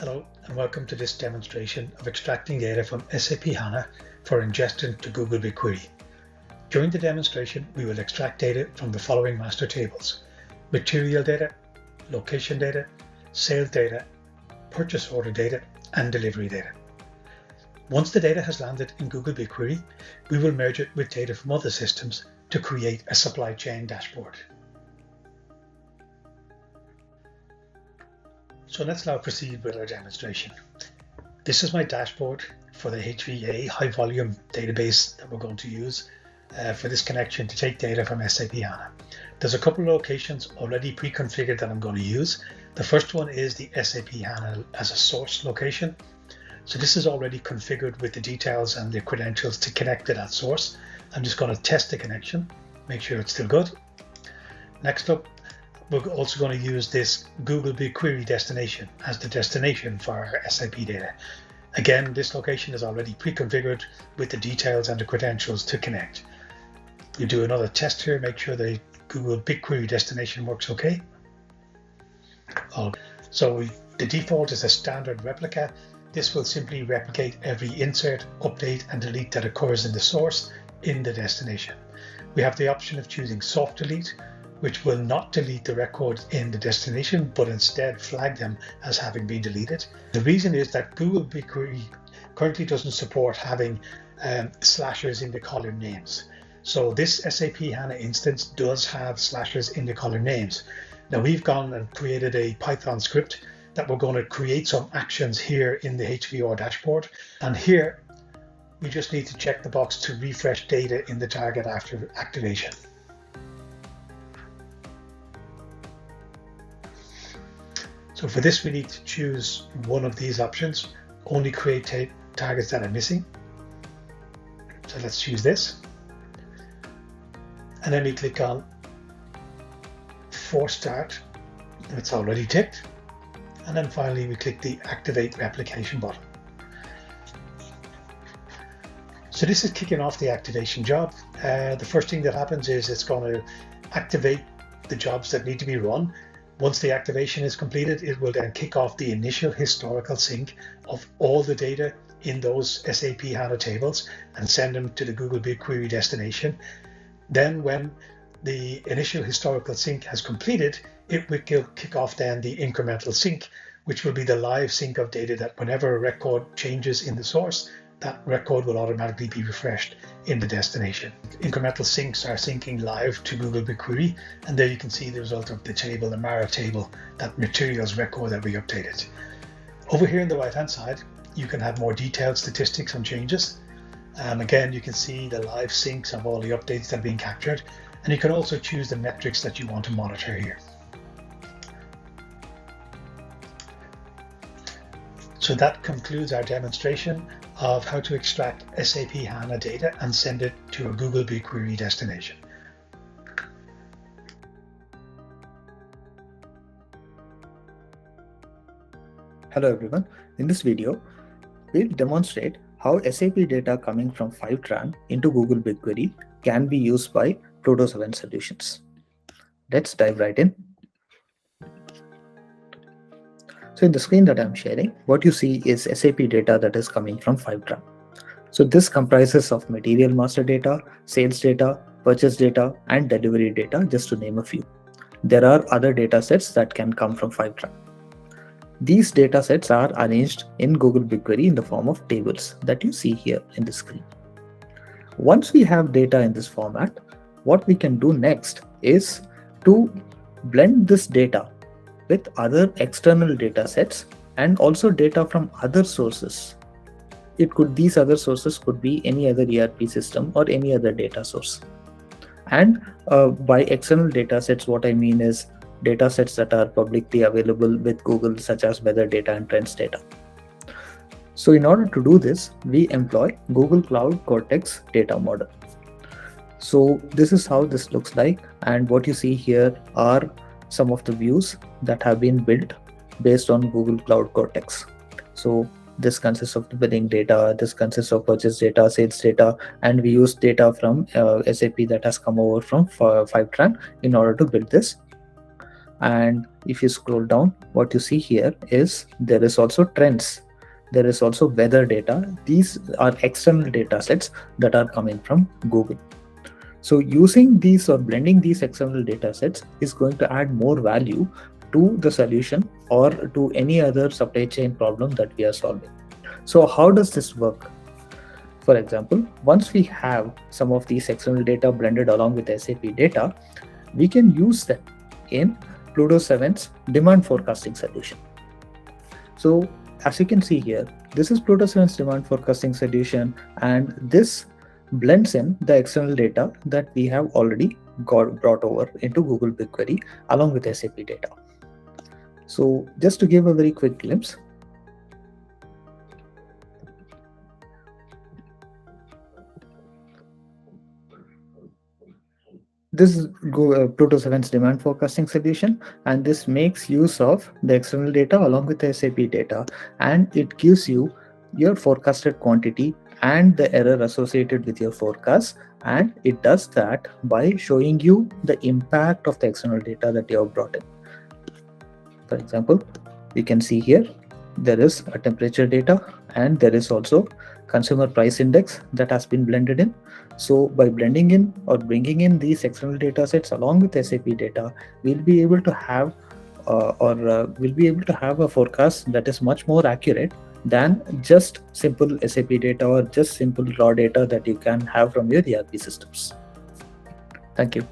Hello and welcome to this demonstration of extracting data from SAP HANA for ingestion to Google BigQuery. During the demonstration, we will extract data from the following master tables: material data, location data, sales data, purchase order data, and delivery data. Once the data has landed in Google BigQuery, we will merge it with data from other systems to create a supply chain dashboard. So let's now proceed with our demonstration. This is my dashboard for the HVA high volume database that we're going to use for this connection to take data from SAP HANA. There's a couple of locations already pre-configured that I'm going to use. The first one is the SAP HANA as a source location. So this is already configured with the details and the credentials to connect to that source. I'm just going to test the connection, make sure it's still good. Next up, we're also going to use this Google BigQuery destination as the destination for our SAP data. Again, this location is already pre-configured with the details and the credentials to connect. We do another test here, make sure the Google BigQuery destination works okay. So the default is a standard replica. This will simply replicate every insert, update, and delete that occurs in the source in the destination. We have the option of choosing soft delete, which will not delete the records in the destination, but instead flag them as having been deleted. The reason is that Google BigQuery currently doesn't support having slashers in the column names. So this SAP HANA instance does have slashers in the column names. Now we've gone and created a Python script that we're going to create some actions here in the HVR dashboard. And here, we just need to check the box to refresh data in the target after activation. So for this, we need to choose one of these options, only create targets that are missing. So let's choose this. And then we click on Force Start. It's already ticked. And then finally, we click the Activate Replication button. So this is kicking off the activation job. The first thing that happens is it's going to activate the jobs that need to be run. Once the activation is completed, it will then kick off the initial historical sync of all the data in those SAP HANA tables and send them to the Google BigQuery destination. Then when the initial historical sync has completed, it will kick off then the incremental sync, which will be the live sync of data that whenever a record changes in the source, that record will automatically be refreshed in the destination. Incremental syncs are syncing live to Google BigQuery, and there you can see the result of the table, the Mara table, that materials record that we updated. Over here on the right hand side, you can have more detailed statistics on changes. Again, you can see the live syncs of all the updates that are being captured, and you can also choose the metrics that you want to monitor here. So that concludes our demonstration of how to extract SAP HANA data and send it to a Google BigQuery destination. Hello everyone. In this video, we'll demonstrate how SAP data coming from Fivetran into Google BigQuery can be used by Pluto7 solutions. Let's dive right in. So in the screen that I'm sharing, what you see is SAP data that is coming from Fivetran. So this comprises of material master data, sales data, purchase data, and delivery data, just to name a few. There are other data sets that can come from Fivetran. These data sets are arranged in Google BigQuery in the form of tables that you see here in the screen. Once we have data in this format, what we can do next is to blend this data with other external data sets and also data from other sources. These other sources could be any other ERP system or any other data source. And by external data sets, what I mean is data sets that are publicly available with Google, such as weather data and trends data. So in order to do this, we employ Google Cloud Cortex data model. So this is how this looks like, and what you see here are some of the views that have been built based on Google Cloud Cortex. So this consists of the billing data, this consists of purchase data, sales data, and we use data from SAP that has come over from Fivetran in order to build this. And if you scroll down, what you see here is there is also trends. There is also weather data. These are external data sets that are coming from Google. So using these or blending these external data sets is going to add more value to the solution or to any other supply chain problem that we are solving. So how does this work? For example, once we have some of these external data blended along with SAP data, we can use them in Pluto7's demand forecasting solution. So as you can see here, this is Pluto7's demand forecasting solution, and this blends in the external data that we have already got brought over into Google BigQuery along with SAP data. So just to give a very quick glimpse, this is Pluto7's demand forecasting solution, and this makes use of the external data along with the SAP data, and it gives you your forecasted quantity and the error associated with your forecast, and it does that by showing you the impact of the external data that you have brought in. For example, you can see here there is a temperature data and there is also consumer price index that has been blended in. So by blending in or bringing in these external data sets along with SAP data, we'll be able to have a forecast that is much more accurate than just simple SAP data or just simple raw data that you can have from your ERP systems. Thank you.